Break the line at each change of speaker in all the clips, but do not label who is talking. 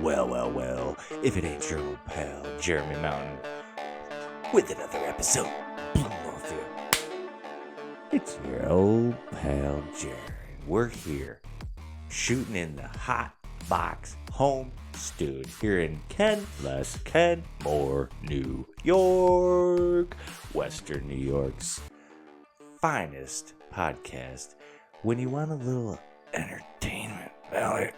Well, if it ain't your old pal, Jeremy Mountain, with another episode. It's your old pal, Jeremy. We're here, shooting in the hot box home studio here in Kenmore, New York, Western New York's finest podcast. When you want a little entertainment value,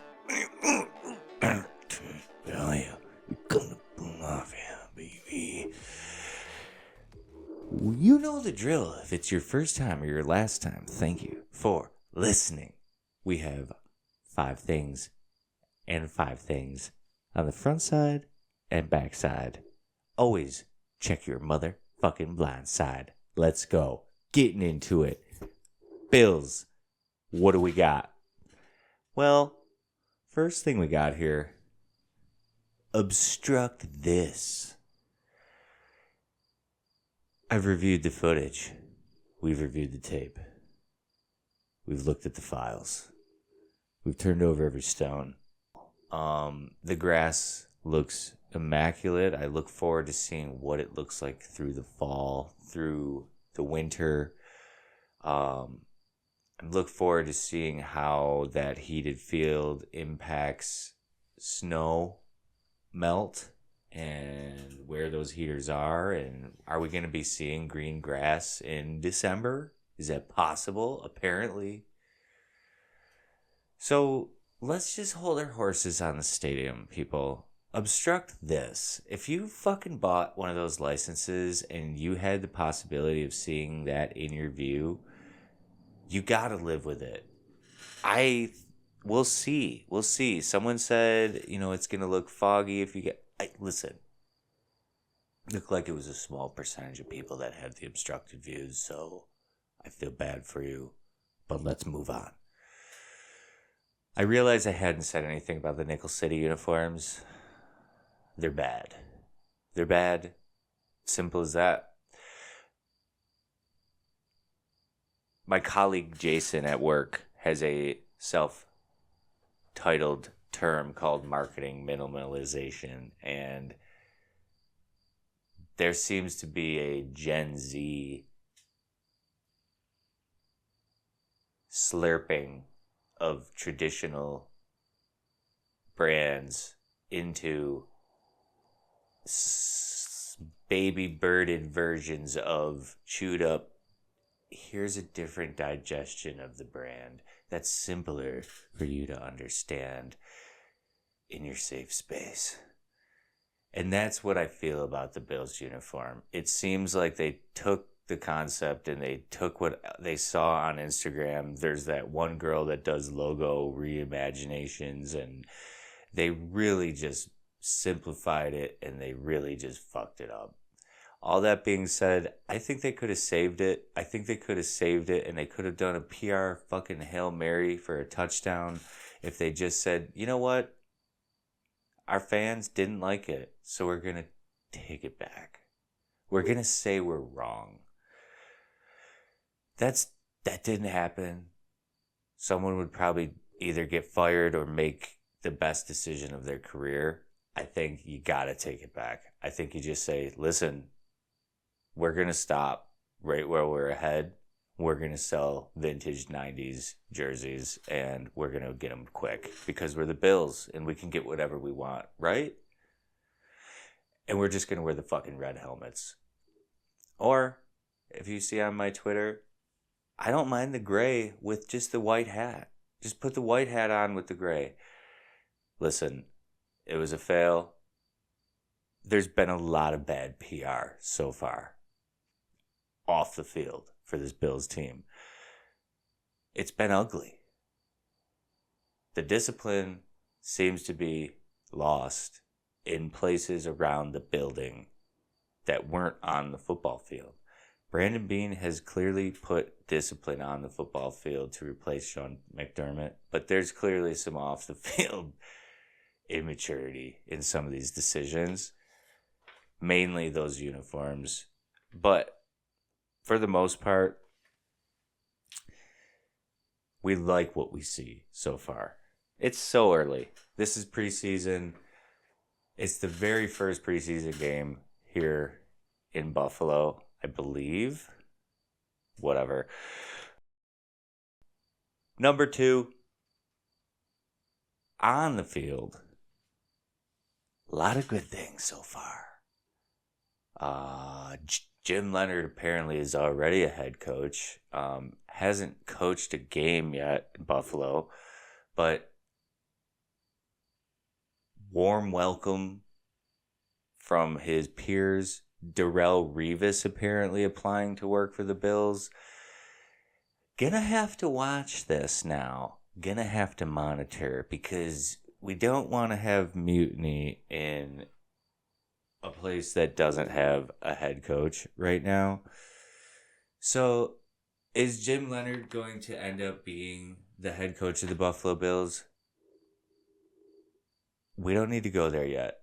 you come to Boom Off, yeah, baby. You know the drill. If it's your first time or your last time, thank you for listening. We have 5 things and 5 things on the front side and back side. Always check your motherfucking blind side. Let's go. Getting into it. Bills. What do we got? Well, first thing we got here. Obstruct this. I've reviewed the footage. We've reviewed the tape. We've looked at the files. We've turned over every stone. The grass looks immaculate. I look forward to seeing what it looks like through the fall, through the winter. I look forward to seeing how that heated field impacts snow melt and where those heaters are, and are we going to be seeing green grass in December? Is that possible? Apparently. So let's just hold our horses on the stadium, people. Obstruct this. If you fucking bought one of those licenses and you had the possibility of seeing that in your view, you gotta live with it. We'll see. Someone said, it's gonna look foggy if you get. Listen. Looked like it was a small percentage of people that had the obstructed views, so I feel bad for you. But let's move on. I realized I hadn't said anything about the Nickel City uniforms. They're bad. They're bad. Simple as that. My colleague Jason at work has a self-titled term called marketing minimalization, and there seems to be a Gen Z slurping of traditional brands into baby birded versions of chewed up. Here's a different digestion of the brand that's simpler for you to understand in your safe space. And that's what I feel about the Bills uniform. It seems like they took the concept and they took what they saw on Instagram. There's that one girl that does logo reimaginations, and they really just simplified it and they really just fucked it up. All that being said, I think they could have saved it. And they could have done a PR fucking Hail Mary for a touchdown if they just said, you know what? Our fans didn't like it, so we're going to take it back. We're going to say we're wrong. That didn't happen. Someone would probably either get fired or make the best decision of their career. I think you got to take it back. I think you just say, listen, we're going to stop right where we're ahead. We're going to sell vintage 90s jerseys, and we're going to get them quick because we're the Bills and we can get whatever we want, right? And we're just going to wear the fucking red helmets. Or, if you see on my Twitter, I don't mind the gray with just the white hat. Just put the white hat on with the gray. Listen, it was a fail. There's been a lot of bad PR so far off the field for this Bills team. It's been ugly. The discipline seems to be lost in places around the building that weren't on the football field. Brandon Beane has clearly put discipline on the football field to replace Sean McDermott, but there's clearly some off the field immaturity in some of these decisions, mainly those uniforms. But for the most part, we like what we see so far. It's so early. This is preseason. It's the very first preseason game here in Buffalo, I believe. Whatever. Number 2, on the field. A lot of good things so far. Jim Leonard apparently is already a head coach. Hasn't coached a game yet in Buffalo, but warm welcome from his peers. Darrelle Revis apparently applying to work for the Bills. Gonna have to watch this now. Gonna have to monitor because we don't want to have mutiny in a place that doesn't have a head coach right now. So, is Jim Leonard going to end up being the head coach of the Buffalo Bills? We don't need to go there yet.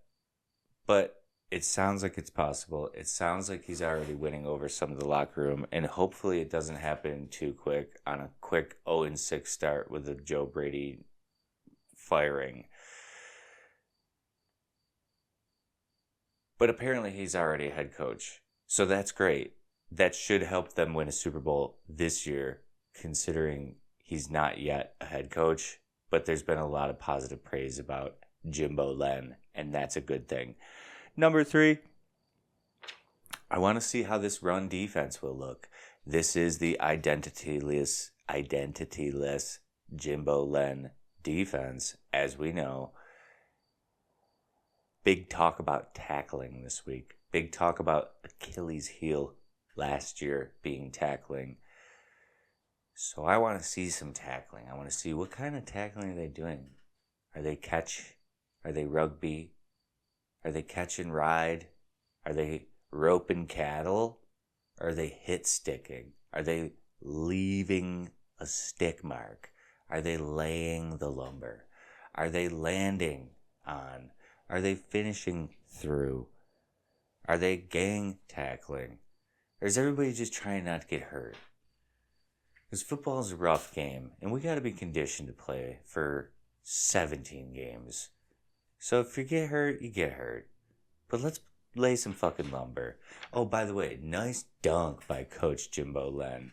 But it sounds like it's possible. It sounds like he's already winning over some of the locker room, and hopefully it doesn't happen too quick on a quick 0-6 start with a Joe Brady firing. But apparently he's already a head coach, so that's great. That should help them win a Super Bowl this year, considering he's not yet a head coach, but there's been a lot of positive praise about Jimbo Len, and that's a good thing. Number 3, I want to see how this run defense will look. This is the identityless Jimbo Len defense, as we know. Big talk about tackling this week. Big talk about Achilles' heel last year being tackling. So I want to see some tackling. I want to see what kind of tackling are they doing. Are they catch? Are they rugby? Are they catch and ride? Are they roping cattle? Are they hit sticking? Are they leaving a stick mark? Are they laying the lumber? Are they landing on? Are they finishing through? Are they gang tackling? Or is everybody just trying not to get hurt? Because football is a rough game, and we got to be conditioned to play for 17 games. So if you get hurt, you get hurt. But let's lay some fucking lumber. Oh, by the way, nice dunk by Coach Jimbo Len.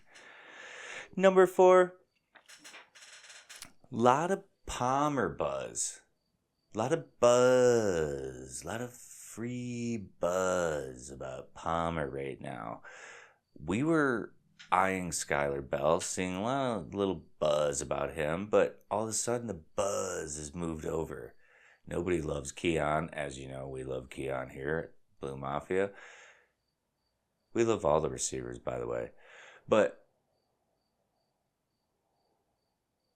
Number 4, lot of Palmer buzz. Lot of free buzz about Palmer right now. We were eyeing Skylar Bell, seeing a lot of little buzz about him, but all of a sudden the buzz has moved over. Nobody loves Keon. As you know, we love Keon here at Blue Mafia. We love all the receivers, by the way. But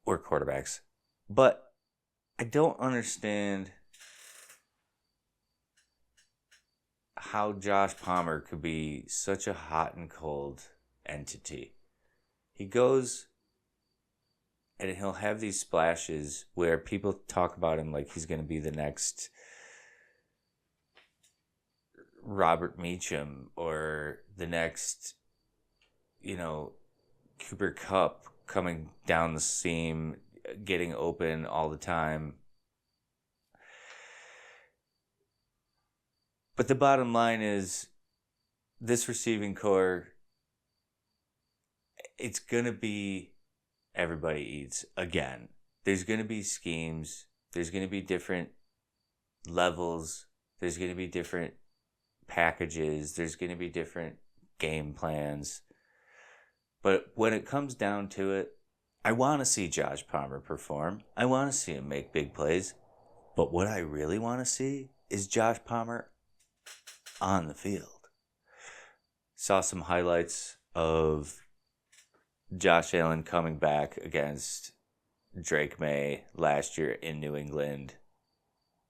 or quarterbacks. But I don't understand how Josh Palmer could be such a hot and cold entity. He goes and he'll have these splashes where people talk about him like he's going to be the next Robert Meacham or the next, Cooper Kupp coming down the seam, getting open all the time. But the bottom line is this receiving core, it's going to be everybody eats again. There's going to be schemes. There's going to be different levels. There's going to be different packages. There's going to be different game plans. But when it comes down to it, I want to see Josh Palmer perform. I want to see him make big plays. But what I really want to see is Josh Palmer on the field. Saw some highlights of Josh Allen coming back against Drake May last year in New England.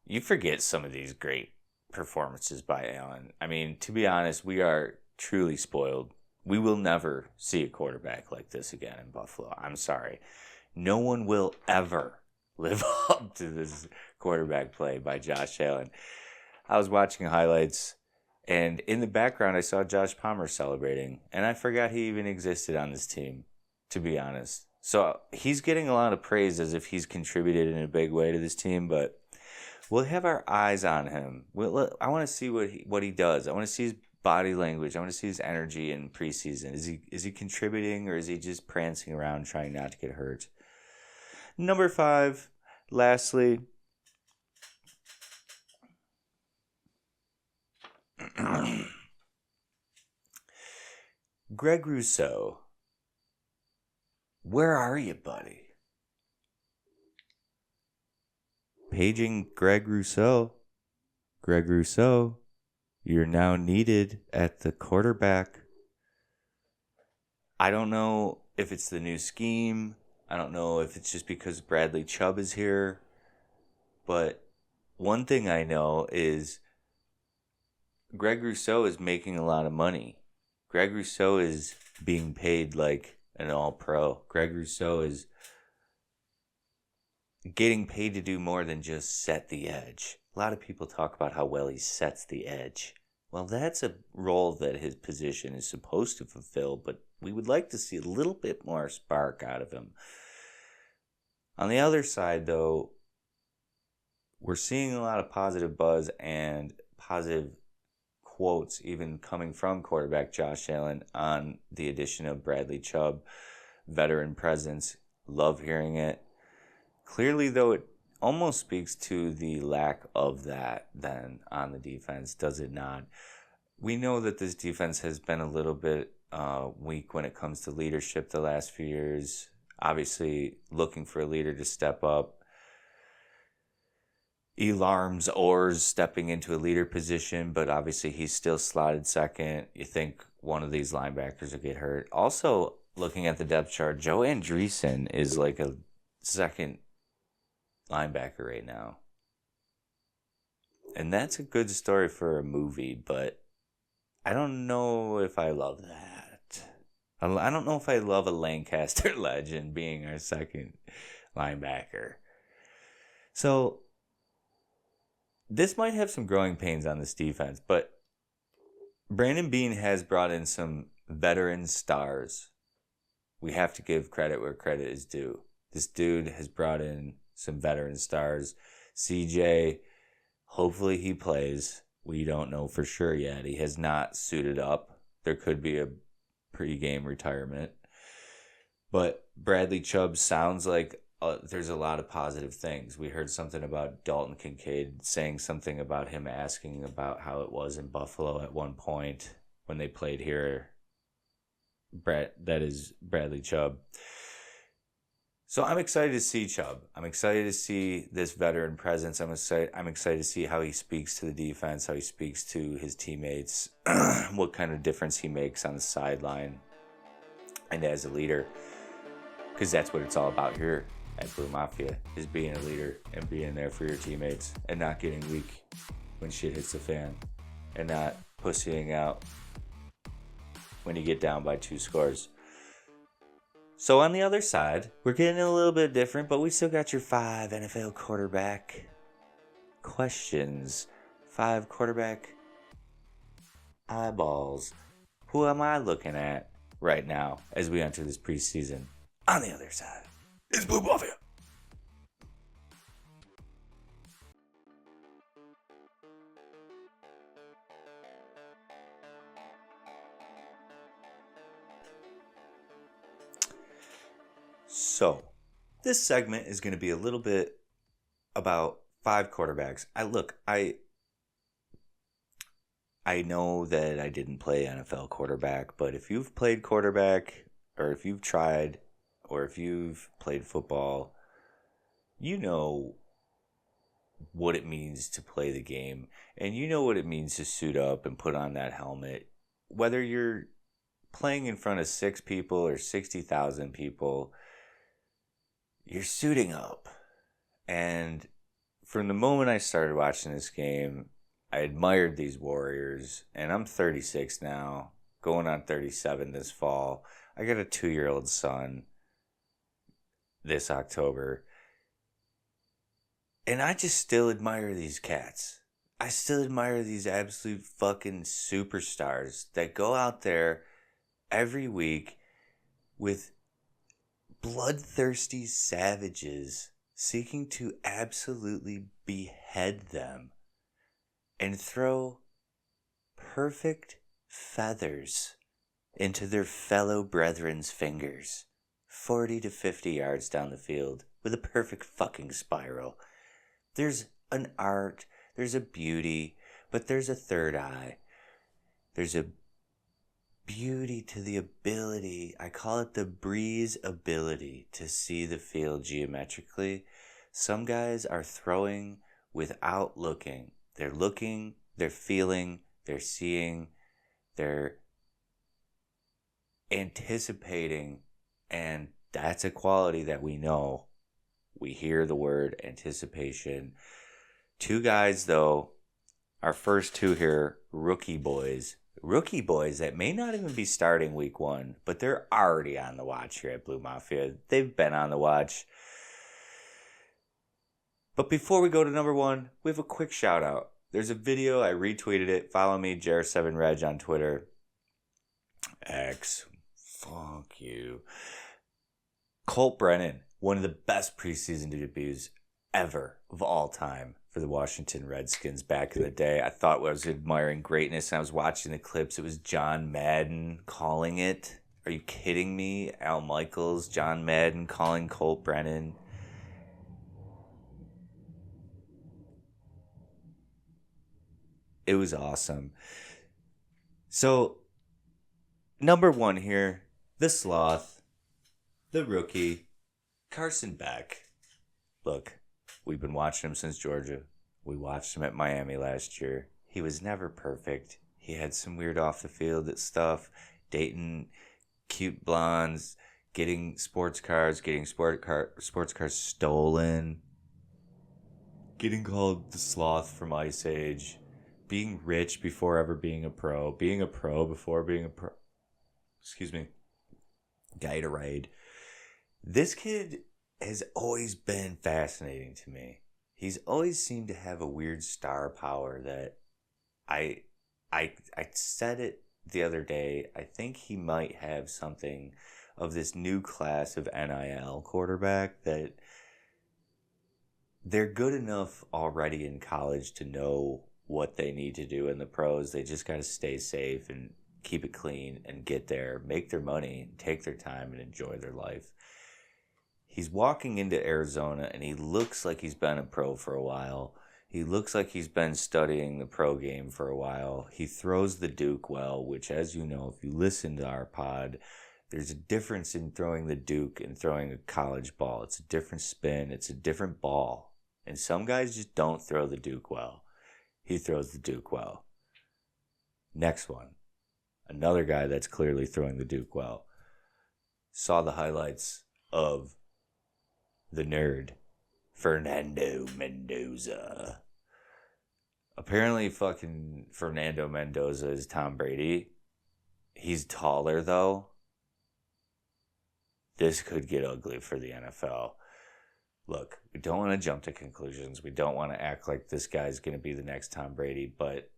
You forget some of these great performances by Allen. I mean, to be honest, we are truly spoiled. We will never see a quarterback like this again in Buffalo. I'm sorry. No one will ever live up to this quarterback play by Josh Allen. I was watching highlights, and in the background, I saw Josh Palmer celebrating, and I forgot he even existed on this team, to be honest. So he's getting a lot of praise as if he's contributed in a big way to this team, but we'll have our eyes on him. I want to see what he does. I want to see his body language. I want to see his energy in preseason. Is he contributing, or is he just prancing around trying not to get hurt? Number 5, lastly, Greg Rousseau. Where are you, buddy? Paging Greg Rousseau. Greg Rousseau, you're now needed at the quarterback. I don't know if it's the new scheme. I don't know if it's just because Bradley Chubb is here. But one thing I know is Greg Rousseau is making a lot of money. Greg Rousseau is being paid like an all-pro. Greg Rousseau is getting paid to do more than just set the edge. A lot of people talk about how well he sets the edge. Well, that's a role that his position is supposed to fulfill, but we would like to see a little bit more spark out of him. On the other side, though, we're seeing a lot of positive buzz and positive quotes even coming from quarterback Josh Allen on the addition of Bradley Chubb. Veteran presence. Love hearing it. Clearly, though, it almost speaks to the lack of that then on the defense, does it not? We know that this defense has been a little bit weak when it comes to leadership the last few years. Obviously, looking for a leader to step up. Elarms Orr's stepping into a leader position, but obviously he's still slotted second. You think one of these linebackers will get hurt. Also, looking at the depth chart, Joe Andreessen is like a second linebacker right now. And that's a good story for a movie, but I don't know if I love that. I don't know if I love a Lancaster legend being our second linebacker. So this might have some growing pains on this defense, but Brandon Beane has brought in some veteran stars. We have to give credit where credit is due. This dude has brought in some veteran stars. CJ, hopefully he plays. We don't know for sure yet. He has not suited up. There could be a pre-game retirement. But Bradley Chubb sounds like there's a lot of positive things. We heard something about Dalton Kincaid saying something about him asking about how it was in Buffalo at one point when they played here. That is Bradley Chubb. So I'm excited to see Chubb. I'm excited to see this veteran presence. I'm excited to see how he speaks to the defense, how he speaks to his teammates, what kind of difference he makes on the sideline and as a leader. Because that's what it's all about here at Blue Mafia, is being a leader and being there for your teammates and not getting weak when shit hits the fan and not pussying out when you get down by 2 scores. So on the other side, we're getting a little bit different, but we still got your 5 NFL quarterback questions. 5 quarterback eyeballs. Who am I looking at right now as we enter this preseason? On the other side is Blue Mafia. So, this segment is going to be a little bit about 5 quarterbacks. I know that I didn't play NFL quarterback, but if you've played quarterback, or if you've tried, or if you've played football, you know what it means to play the game, and you know what it means to suit up and put on that helmet. Whether you're playing in front of 6 people or 60,000 people, you're suiting up. And from the moment I started watching this game, I admired these Warriors. And I'm 36 now, going on 37 this fall. I got a 2-year-old son this October. And I just still admire these cats. I still admire these absolute fucking superstars that go out there every week with bloodthirsty savages seeking to absolutely behead them and throw perfect feathers into their fellow brethren's fingers 40 to 50 yards down the field with a perfect fucking spiral. There's an art, there's a beauty, but there's a third eye. There's a beauty to the ability, I call it the breeze ability, to see the field geometrically. Some guys are throwing without looking. They're looking, they're feeling, they're seeing, they're anticipating, and that's a quality that we know. We hear the word anticipation. Two guys, though, our first two here, rookie boys that may not even be starting week one, but they're already on the watch here at Blue Mafia. They've been on the watch. But before we go to number one, we have a quick shout out. There's a video, I retweeted it. Follow me, Jar7Reg on Twitter. X. Fuck you. Colt Brennan, one of the best preseason debuts ever of all time for the Washington Redskins back in the day. I thought I was admiring greatness, and I was watching the clips. It was John Madden calling it. Are you kidding me? Al Michaels, John Madden calling Colt Brennan. It was awesome. So, number one here, the sloth, the rookie, Carson Beck. Look, we've been watching him since Georgia. We watched him at Miami last year. He was never perfect. He had some weird off the field stuff, dating cute blondes, getting sports cars stolen, getting called the sloth from Ice Age, being rich before ever being a pro before being a pro. Gatorade. This kid has always been fascinating to me. He's always seemed to have a weird star power that I said it the other day. I think he might have something of this new class of NIL quarterback that they're good enough already in college to know what they need to do in the pros. They just got to stay safe and keep it clean and get there, make their money, take their time and enjoy their life. He's walking into Arizona and he looks like he's been a pro for a while. He looks like he's been studying the pro game for a while. He throws the Duke well, which, as you know, if you listen to our pod, there's a difference in throwing the Duke and throwing a college ball. It's a different spin. It's a different ball. And some guys just don't throw the Duke well. He throws the Duke well. Next one. Another guy that's clearly throwing the Duke well. Saw the highlights of the nerd, Fernando Mendoza. Apparently fucking Fernando Mendoza is Tom Brady. He's taller though. This could get ugly for the NFL. Look, we don't want to jump to conclusions. We don't want to act like this guy's going to be the next Tom Brady, but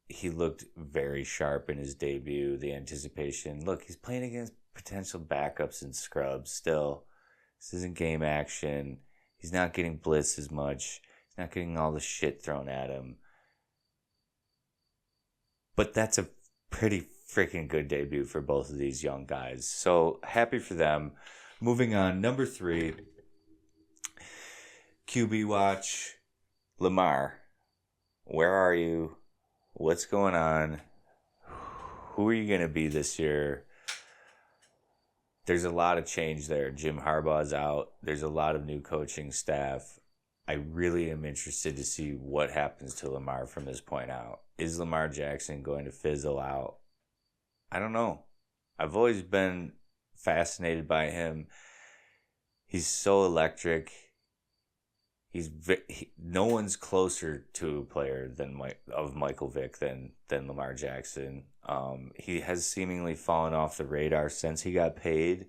he looked very sharp in his debut. The anticipation. Look, he's playing against potential backups and scrubs still. This isn't game action. He's not getting blitzed as much. He's not getting all the shit thrown at him. But that's a pretty freaking good debut for both of these young guys. So happy for them. Moving on, number 3. QB watch. Lamar. Where are you? What's going on? Who are you going to be this year? There's a lot of change there. Jim Harbaugh's out. There's a lot of new coaching staff. I really am interested to see what happens to Lamar from this point out. Is Lamar Jackson going to fizzle out? I don't know. I've always been fascinated by him. He's so electric. No one's closer to a player than Michael Vick than Lamar Jackson. He has seemingly fallen off the radar since he got paid.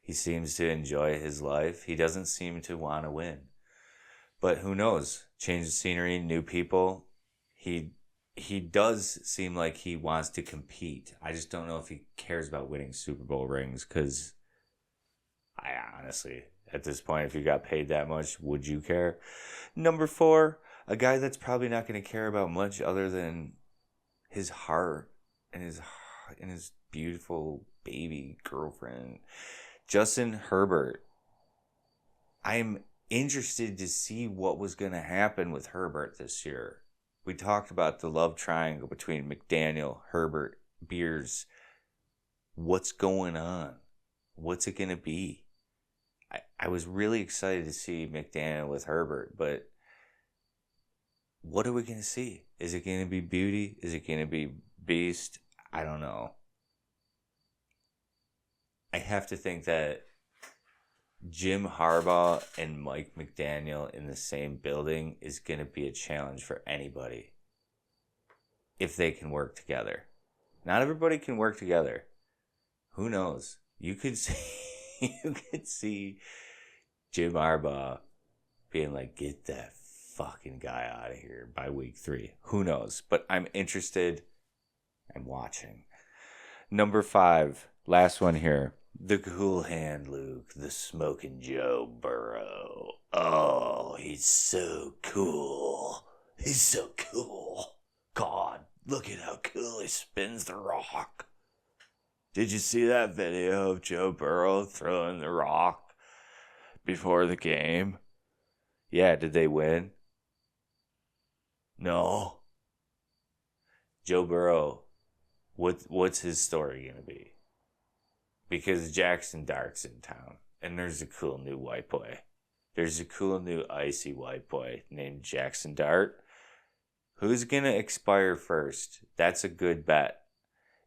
He seems to enjoy his life. He doesn't seem to want to win. But who knows? Change of scenery, new people. He does seem like he wants to compete. I just don't know if he cares about winning Super Bowl rings because I honestly at this point. If you got paid that much, would you care? Number 4, a guy that's probably not going to care about much other than his heart and his beautiful baby girlfriend, Justin Herbert. I'm interested to see what was going to happen with Herbert this year. We talked about the love triangle between McDaniel, Herbert, Beers. What's going on? What's it going to be? I was really excited to see McDaniel with Herbert, but what are we going to see? Is it going to be beauty? Is it going to be beast? I don't know. I have to think that Jim Harbaugh and Mike McDaniel in the same building is going to be a challenge for anybody if they can work together. Not everybody can work together. Who knows? You could see Jim Harbaugh being like, get that fucking guy out of here by week 3. Who knows? But I'm interested. I'm watching. Number 5, last one here. The cool hand Luke, the smoking Joe Burrow. Oh, he's so cool. He's so cool. God, look at how cool he spins the rock. Did you see that video of Joe Burrow throwing the rock before the game? Yeah, did they win? No. Joe Burrow, what's his story going to be? Because Jackson Dart's in town, and there's a cool new white boy. There's a cool new icy white boy named Jackson Dart. Who's going to expire first? That's a good bet.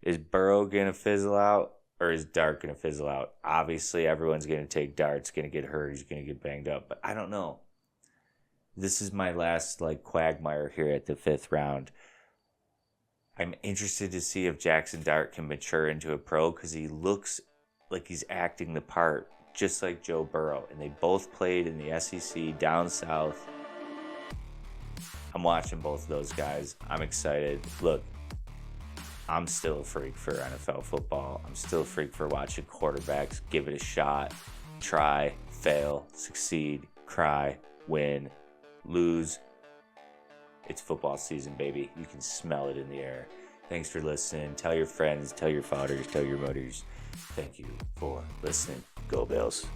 Is Burrow going to fizzle out, or is Dart going to fizzle out? Obviously, everyone's going to take Dart's going to get hurt. He's going to get banged up, but I don't know. This is my last quagmire here at the 5th round. I'm interested to see if Jackson Dart can mature into a pro because he looks like he's acting the part just like Joe Burrow. And they both played in the SEC down south. I'm watching both of those guys. I'm excited. Look, I'm still a freak for NFL football. I'm still a freak for watching quarterbacks give it a shot, try, fail, succeed, cry, win, lose. It's football season, baby. You can smell it in the air. Thanks for listening. Tell your friends, tell your fathers, tell your mothers. Thank you for listening. Go Bills.